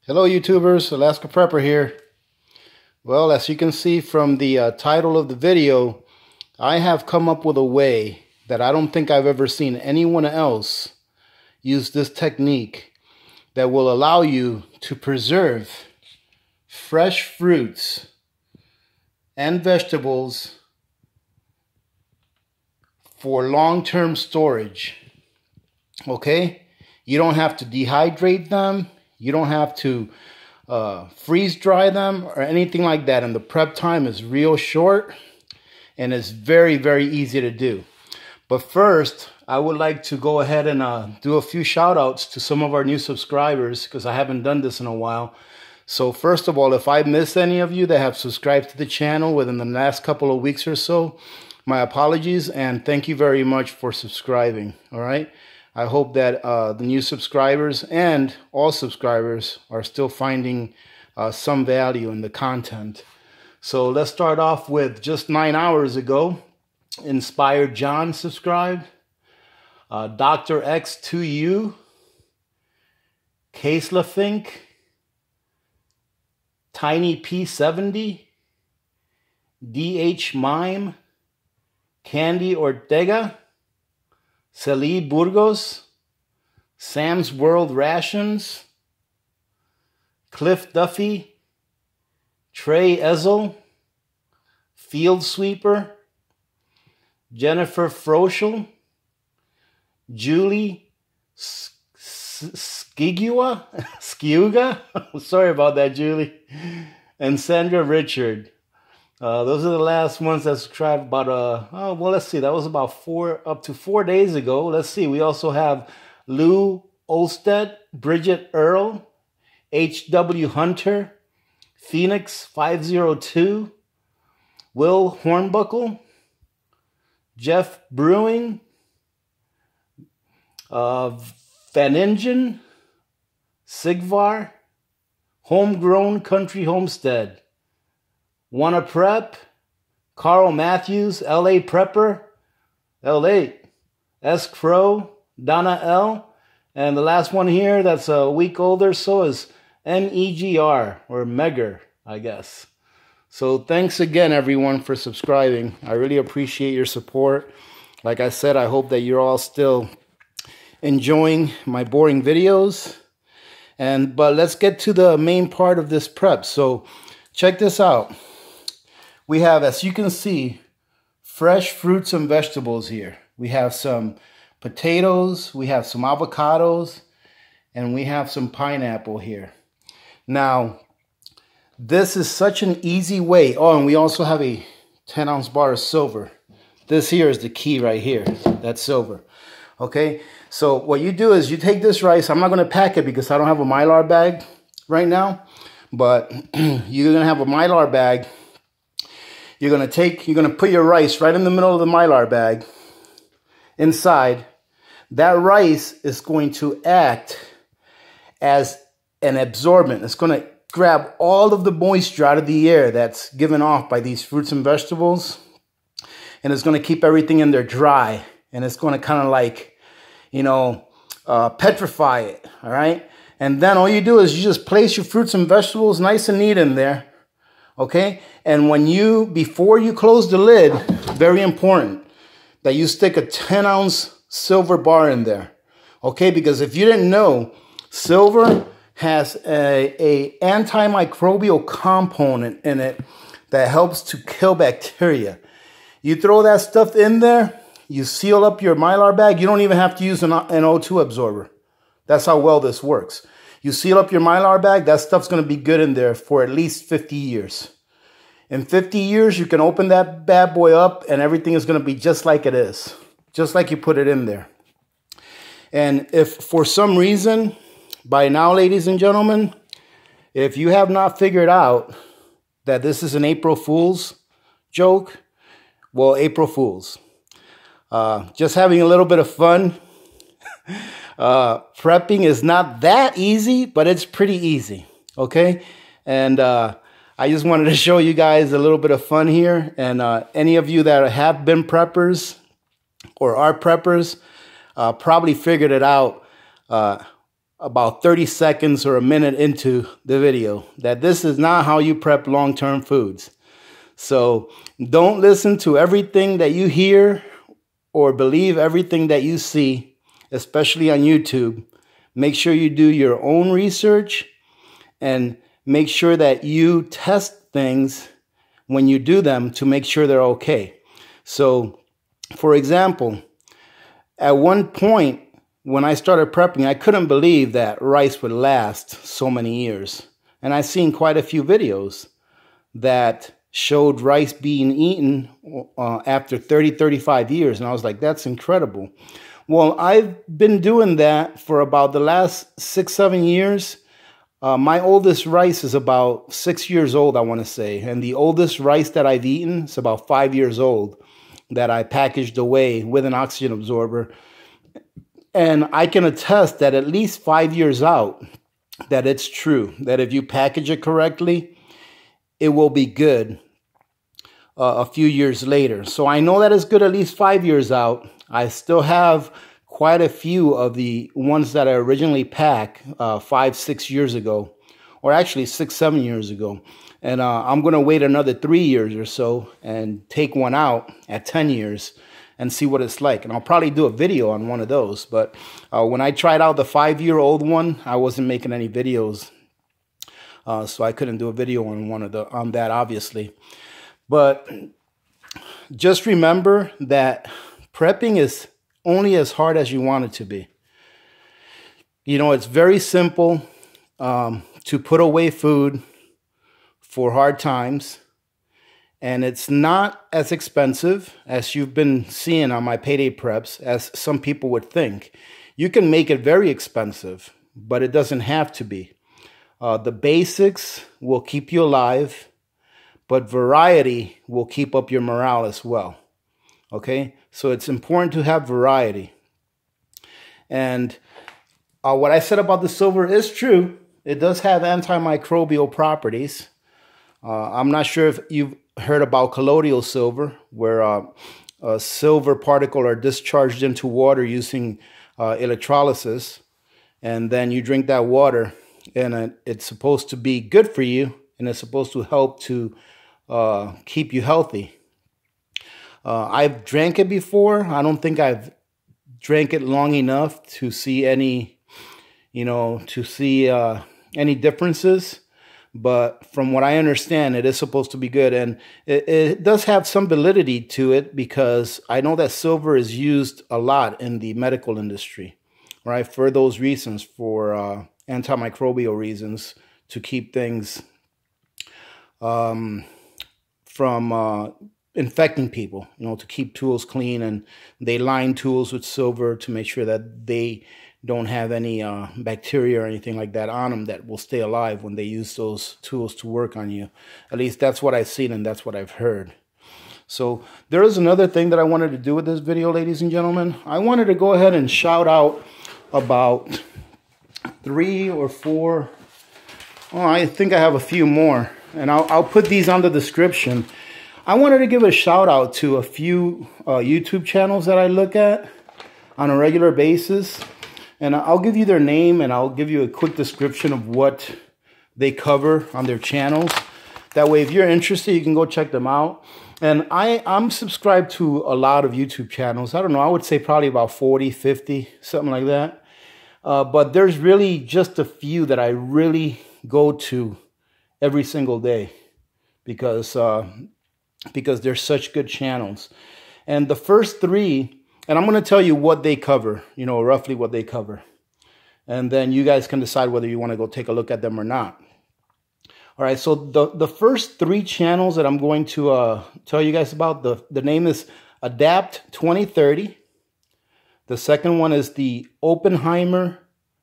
Hello YouTubers, Alaska Prepper here. Well, as you can see from the title of the video, I have come up with a way that I don't think I've ever seen anyone else use this technique that will allow you to preserve fresh fruits and vegetables for long-term storage. Okay? You don't have to dehydrate them. You don't have to freeze dry them or anything like that. And the prep time is real short and it's very, very easy to do. But first, I would like to go ahead and do a few shout outs to some of our new subscribers because I haven't done this in a while. So first of all, if I miss any of you that have subscribed to the channel within the last couple of weeks or so, my apologies and thank you very much for subscribing. All right. I hope that the new subscribers and all subscribers are still finding some value in the content. So let's start off with just 9 hours ago. Inspired John subscribed. Dr. X2U. Kaisla Fink. Tiny P70. DH Mime. Candy Ortega. Celie Burgos, Sam's World Rations, Cliff Duffy, Trey Ezel, Field Sweeper, Jennifer Froschel, Julie Skiguga, sorry about that, Julie, and Sandra Richard. Those are the last ones that subscribed about, well, let's see, that was about up to 4 days ago. Let's see, we also have Lou Olstead, Bridget Earl, H.W. Hunter, Phoenix 502, Will Hornbuckle, Jeff Brewing, Van Ingen, Sigvar, Homegrown Country Homestead, Wanna Prep, Carl Matthews, LA Prepper, L8, S. Crow, Donna L. And the last one here that's a week older so is MEGR, or Megger, I guess. So thanks again, everyone, for subscribing. I really appreciate your support. Like I said, I hope that you're all still enjoying my boring videos. But let's get to the main part of this prep. So check this out. We have, as you can see, fresh fruits and vegetables here. We have some potatoes, we have some avocados, and we have some pineapple here. Now, this is such an easy way. Oh, and we also have a 10-ounce bar of silver. This here is the key right here. That's silver. Okay, so what you do is you take this rice. I'm not going to pack it because I don't have a Mylar bag right now. But you're going to have a Mylar bag. You're going to put your rice right in the middle of the Mylar bag inside. That rice is going to act as an absorbent. It's going to grab all of the moisture out of the air that's given off by these fruits and vegetables. And it's going to keep everything in there dry. And it's going to kind of like, petrify it. All right. And then all you do is you just place your fruits and vegetables nice and neat in there. Okay, and before you close the lid, very important that you stick a 10-ounce silver bar in there. Okay, because if you didn't know, silver has a antimicrobial component in it that helps to kill bacteria. You throw that stuff in there, you seal up your Mylar bag. You don't even have to use an O2 absorber. That's how well this works. You seal up your Mylar bag, that stuff's going to be good in there for at least 50 years. In 50 years, you can open that bad boy up and everything is going to be just like it is. Just like you put it in there. And if for some reason, by now, ladies and gentlemen, if you have not figured out that this is an April Fool's joke, well, April Fool's. Just having a little bit of fun. Prepping is not that easy, but it's pretty easy, okay? And I just wanted to show you guys a little bit of fun here. And any of you that have been preppers or are preppers probably figured it out about 30 seconds or a minute into the video that this is not how you prep long-term foods. So don't listen to everything that you hear or believe everything that you see, especially on YouTube. Make sure you do your own research and make sure that you test things when you do them to make sure they're okay. So, for example, at one point when I started prepping, I couldn't believe that rice would last so many years. And I've seen quite a few videos that showed rice being eaten after 30, 35 years. And I was like, that's incredible. Well, I've been doing that for about the last 6, 7 years. My oldest rice is about 6 years old, I want to say. And the oldest rice that I've eaten is about 5 years old that I packaged away with an oxygen absorber. And I can attest that at least 5 years out, that it's true. That if you package it correctly, it will be good a few years later. So I know that it's good at least 5 years out. I still have quite a few of the ones that I originally packed 5, 6 years ago, or actually 6, 7 years ago. And I'm going to wait another 3 years or so and take one out at 10 years and see what it's like. And I'll probably do a video on one of those. But when I tried out the 5-year-old one, I wasn't making any videos. So I couldn't do a video on that, obviously. But just remember that prepping is only as hard as you want it to be. You know, it's very simple to put away food for hard times. And it's not as expensive as you've been seeing on my payday preps as some people would think. You can make it very expensive, but it doesn't have to be. The basics will keep you alive, but variety will keep up your morale as well. Okay, so it's important to have variety. And what I said about the silver is true. It does have antimicrobial properties. I'm not sure if you've heard about colloidal silver, where a silver particle are discharged into water using electrolysis. And then you drink that water, and it's supposed to be good for you, and it's supposed to help to keep you healthy. I've drank it before. I don't think I've drank it long enough to see any, any differences. But from what I understand, it is supposed to be good. And it does have some validity to it, because I know that silver is used a lot in the medical industry, right? For those reasons, for antimicrobial reasons, to keep things from infecting people, to keep tools clean. And they line tools with silver to make sure that they don't have any bacteria or anything like that on them that will stay alive when they use those tools to work on you. At least that's what I've seen, and that's what I've heard. So there is another thing that I wanted to do with this video, ladies and gentlemen. I wanted to go ahead and shout out about 3 or 4. Oh, I think I have a few more, and I'll put these on the description. I wanted to give a shout out to a few YouTube channels that I look at on a regular basis. And I'll give you their name, and I'll give you a quick description of what they cover on their channels. That way, if you're interested, you can go check them out. And I'm subscribed to a lot of YouTube channels. I don't know, I would say probably about 40, 50, something like that. But there's really just a few that I really go to every single day because they're such good channels. And the first 3... and I'm going to tell you what they cover, roughly what they cover. And then you guys can decide whether you want to go take a look at them or not. All right, so the first 3 channels that I'm going to tell you guys about, the name is Adapt 2030. The second one is the Oppenheimer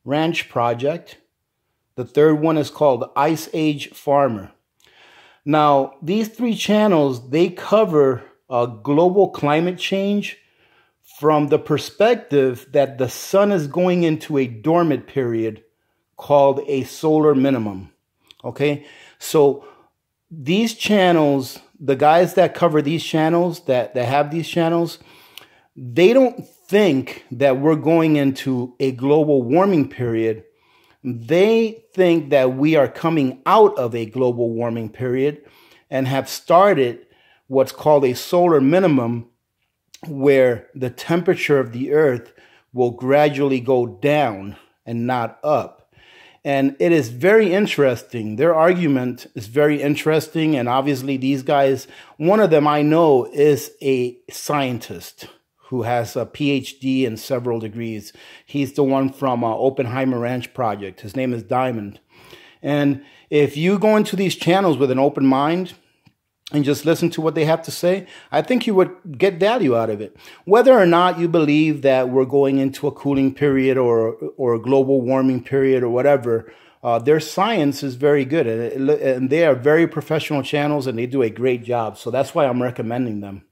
Ranch Project. The third one is called Ice Age Farmer. Now, these 3 channels, they cover global climate change from the perspective that the sun is going into a dormant period called a solar minimum. Okay, so these channels, the guys that cover these channels, that have these channels, they don't think that we're going into a global warming period They think that we are coming out of a global warming period and have started what's called a solar minimum, where the temperature of the earth will gradually go down and not up. And it is very interesting. Their argument is very interesting. And obviously these guys, one of them I know is a scientist who has a PhD and several degrees. He's the one from Oppenheimer Ranch Project. His name is Diamond. And if you go into these channels with an open mind and just listen to what they have to say, I think you would get value out of it. Whether or not you believe that we're going into a cooling period or a global warming period or whatever, their science is very good. And they are very professional channels and they do a great job. So that's why I'm recommending them.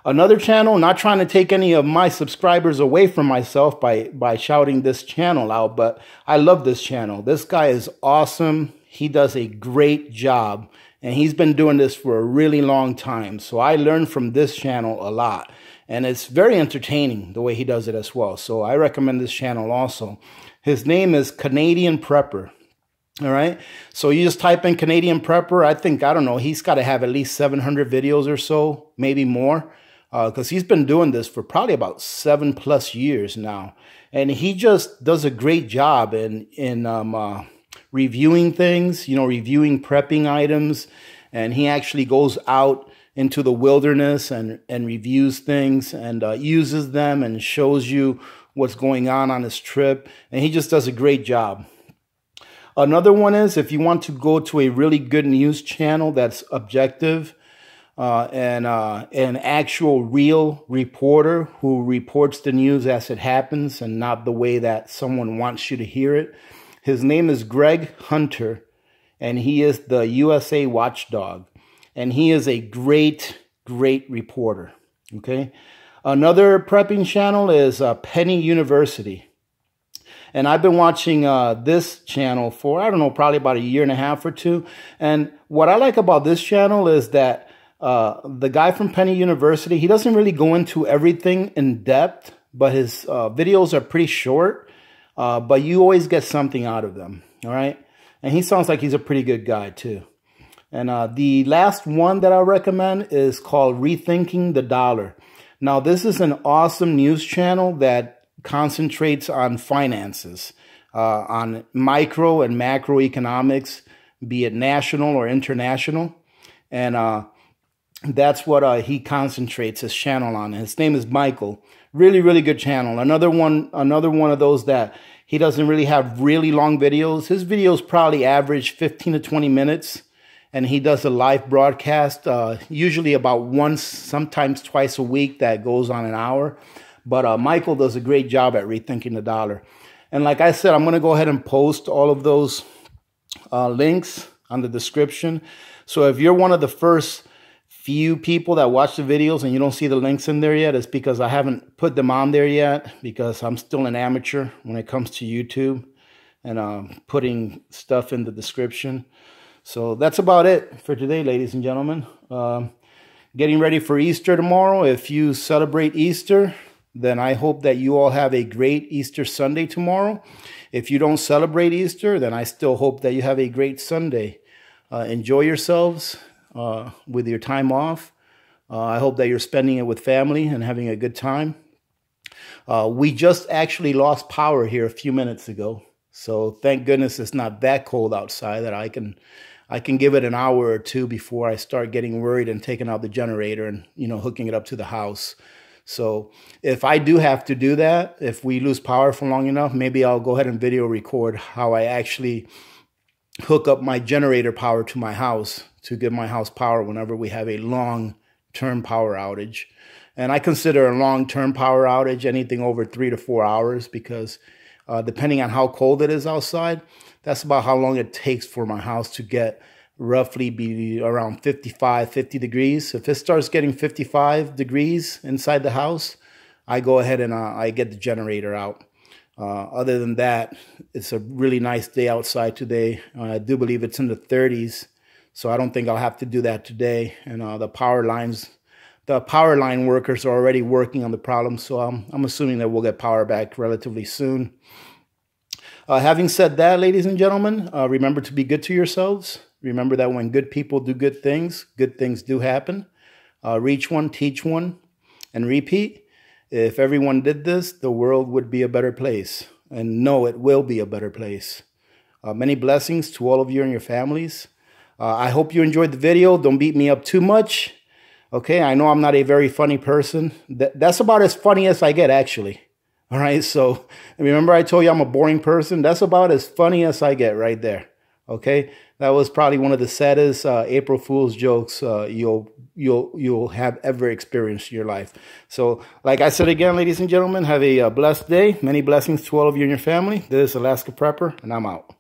Another channel, not trying to take any of my subscribers away from myself by shouting this channel out, but I love this channel. This guy is awesome. He does a great job, and he's been doing this for a really long time. So I learned from this channel a lot, and it's very entertaining the way he does it as well. So I recommend this channel also. His name is Canadian Prepper. All right. So you just type in Canadian Prepper. I don't know, he's got to have at least 700 videos or so, maybe more, because he's been doing this for probably about 7+ years now. And he just does a great job in reviewing things, reviewing prepping items. And he actually goes out into the wilderness and reviews things and uses them and shows you what's going on his trip. And he just does a great job. Another one is if you want to go to a really good news channel that's objective and an actual real reporter who reports the news as it happens and not the way that someone wants you to hear it. His name is Greg Hunter, and he is the USA Watchdog. And he is a great, great reporter. Okay. Another prepping channel is Penny University. And I've been watching this channel for, I don't know, probably about 1.5 years or 2. And what I like about this channel is that the guy from Penny University, he doesn't really go into everything in depth, but his videos are pretty short. But you always get something out of them, all right? And he sounds like he's a pretty good guy, too. And the last one that I recommend is called Rethinking the Dollar. Now, this is an awesome news channel that concentrates on finances, on micro and macroeconomics, be it national or international. And that's what he concentrates his channel on. His name is Michael. Really, really good channel. Another one of those that he doesn't really have really long videos. His videos probably average 15 to 20 minutes. And he does a live broadcast, usually about once, sometimes twice a week, that goes on an hour. But Michael does a great job at Rethinking the Dollar. And like I said, I'm going to go ahead and post all of those links on the description. So if you're one of the first few people that watch the videos and you don't see the links in there yet, it's because I haven't put them on there yet, because I'm still an amateur when it comes to YouTube and putting stuff in the description. So that's about it for today, ladies and gentlemen. Getting ready for Easter tomorrow. If you celebrate Easter, then I hope that you all have a great Easter Sunday tomorrow. If you don't celebrate Easter, then I still hope that you have a great Sunday. Enjoy yourselves with your time off. I hope that you're spending it with family and having a good time. We just actually lost power here a few minutes ago. So thank goodness it's not that cold outside that I can give it an hour or two before I start getting worried and taking out the generator and, hooking it up to the house. So if I do have to do that, if we lose power for long enough, maybe I'll go ahead and video record how I actually hook up my generator power to my house to give my house power whenever we have a long-term power outage. And I consider a long-term power outage anything over 3 to 4 hours because depending on how cold it is outside, that's about how long it takes for my house to get roughly be around 50 degrees. If it starts getting 55 degrees inside the house, I go ahead and I get the generator out. Other than that, it's a really nice day outside today. I do believe it's in the 30s, so I don't think I'll have to do that today. And the power line workers are already working on the problem, so I'm assuming that we'll get power back relatively soon. Having said that, ladies and gentlemen, remember to be good to yourselves. Remember that when good people do good things do happen. Reach one, teach one, and repeat. If everyone did this, the world would be a better place. And no, it will be a better place. Many blessings to all of you and your families. I hope you enjoyed the video. Don't beat me up too much. Okay, I know I'm not a very funny person. That's about as funny as I get, actually. All right, so remember I told you I'm a boring person? That's about as funny as I get right there. Okay, that was probably one of the saddest April Fool's jokes you'll have ever experienced in your life. So, like I said again, ladies and gentlemen, have a blessed day. Many blessings to all of you and your family. This is Alaska Prepper, and I'm out.